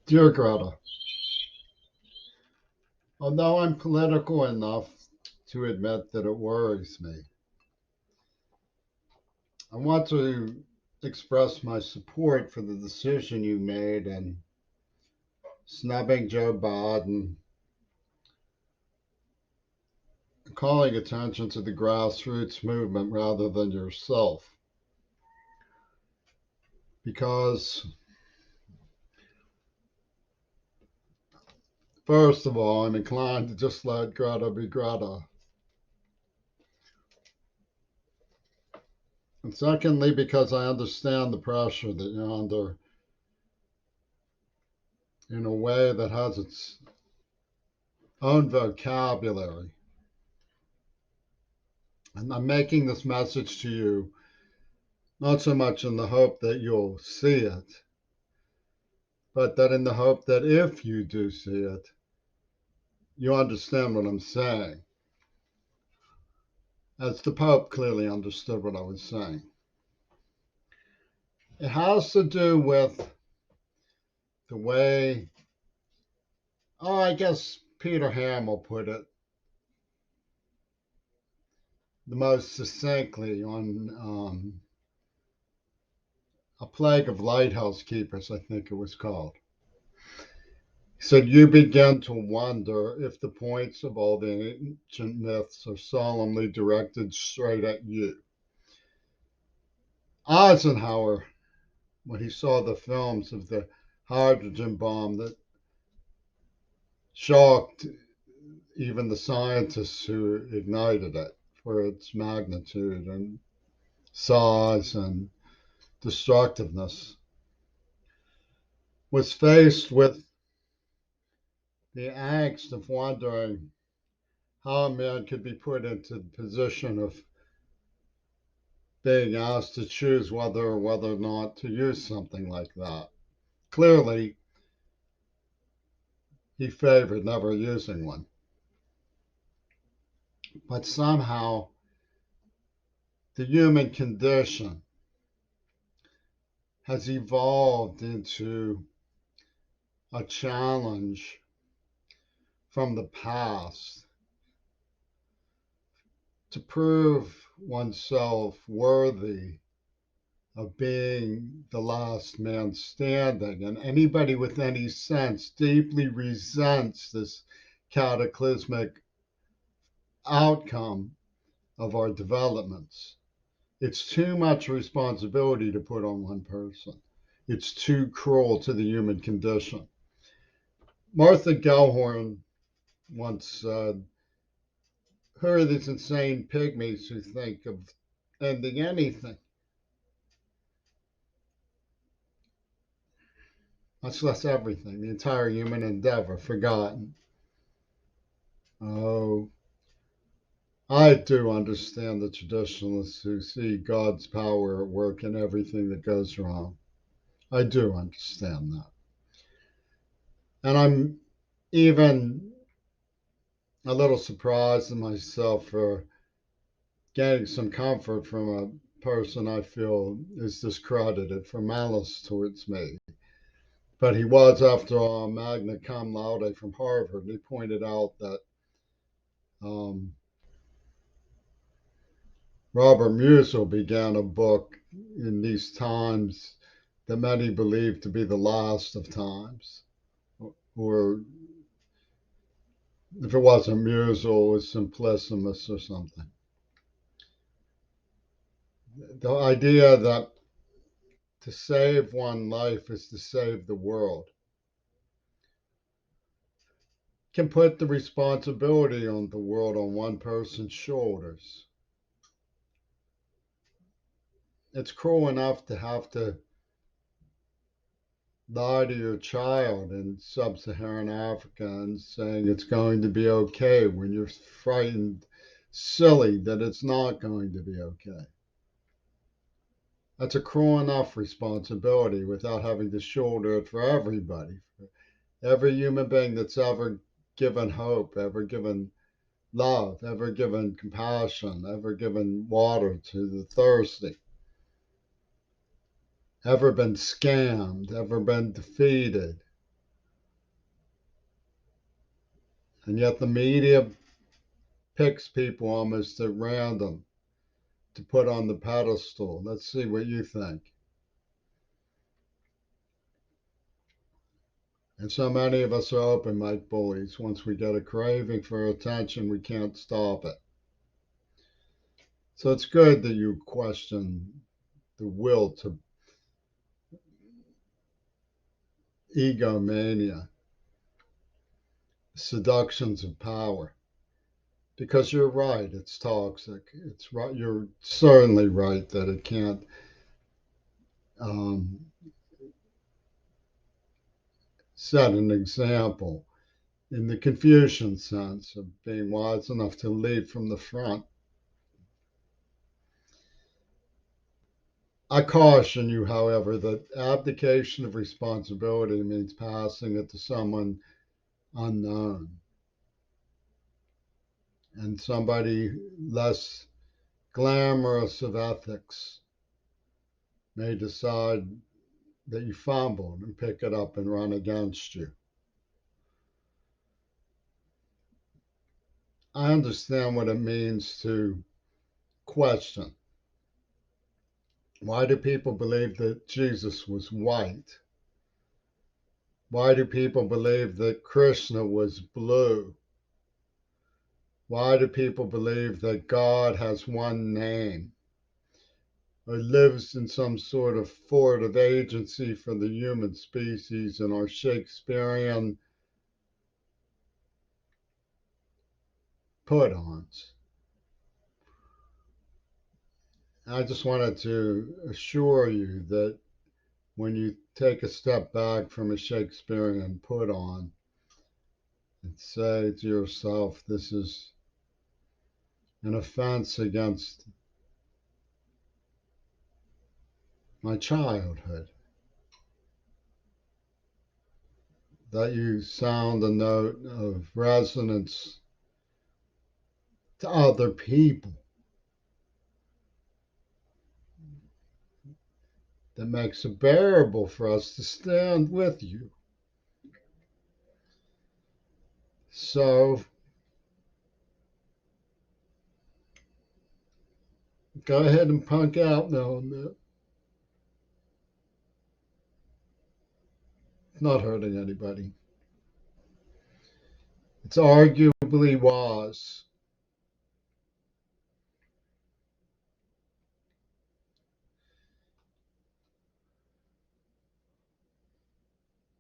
Dear Greta, although I'm political enough to admit that it worries me, I want to express my support for the decision you made in snubbing Joe Biden, calling attention to the grassroots movement rather than yourself. Because, first of all, I'm inclined to just let Greta be Greta. And secondly, because I understand the pressure that you're under in a way that has its own vocabulary. And I'm making this message to you not so much in the hope that you'll see it, but that in the hope that if you do see it, you understand what I'm saying, as the Pope clearly understood what I was saying. It has to do with the way, I guess Peter Hamill put it the most succinctly on A Plague of Lighthouse Keepers, I think it was called. He said, you begin to wonder if the points of all the ancient myths are solemnly directed straight at you. Eisenhower, when he saw the films of the hydrogen bomb that shocked even the scientists who ignited it for its magnitude and size and destructiveness, was faced with the angst of wondering how a man could be put into the position of being asked to choose whether or not to use something like that. Clearly, he favored never using one. But somehow, the human condition has evolved into a challenge from the past to prove oneself worthy of being the last man standing. And anybody with any sense deeply resents this cataclysmic outcome of our developments. It's too much responsibility to put on one person. It's too cruel to the human condition. Martha Gellhorn once said, who are these insane pygmies who think of ending anything, much less everything, the entire human endeavor, forgotten? Oh, I do understand the traditionalists who see God's power at work in everything that goes wrong. I do understand that. And I'm even a little surprised in myself for getting some comfort from a person I feel is discredited for malice towards me. But he was, after all, magna cum laude from Harvard. And he pointed out that um, Robert Musil began a book in these times that many believe to be the last of times. Or if it wasn't Musil, it was Simplicissimus or something. The idea that to save one life is to save the world can put the responsibility on the world on one person's shoulders. It's cruel enough to have to lie to your child in sub-Saharan Africa and saying it's going to be okay when you're frightened silly that it's not going to be okay. That's a cruel enough responsibility without having to shoulder it for everybody, for every human being that's ever given hope, ever given love, ever given compassion, ever given water to the thirsty, ever been scammed, ever been defeated, And yet the media picks people almost at random to put on the pedestal. Let's see what you think. And so many of us are open mic bullies. Once we get a craving for attention, we can't stop it. So it's good that you question the will to egomania, seductions of power. Because you're right, it's toxic. It's right. You're certainly right that it can't um, set an example in the Confucian sense of being wise enough to lead from the front. I caution you, however, that abdication of responsibility means passing it to someone unknown and somebody less glamorous of ethics may decide that you fumbled and pick it up and run against you. I understand what it means to question. Why do people believe that Jesus was white? Why do people believe that Krishna was blue? Why do people believe that God has one name or lives in some sort of fort of agency for the human species and our Shakespearean put ons? I just wanted to assure you that when you take a step back from a Shakespearean put on and say to yourself, this is an offense against my childhood, that you sound a note of resonance to other people that makes it bearable for us to stand with you. So go ahead and punk out now and then. It's not hurting anybody. It's arguably wise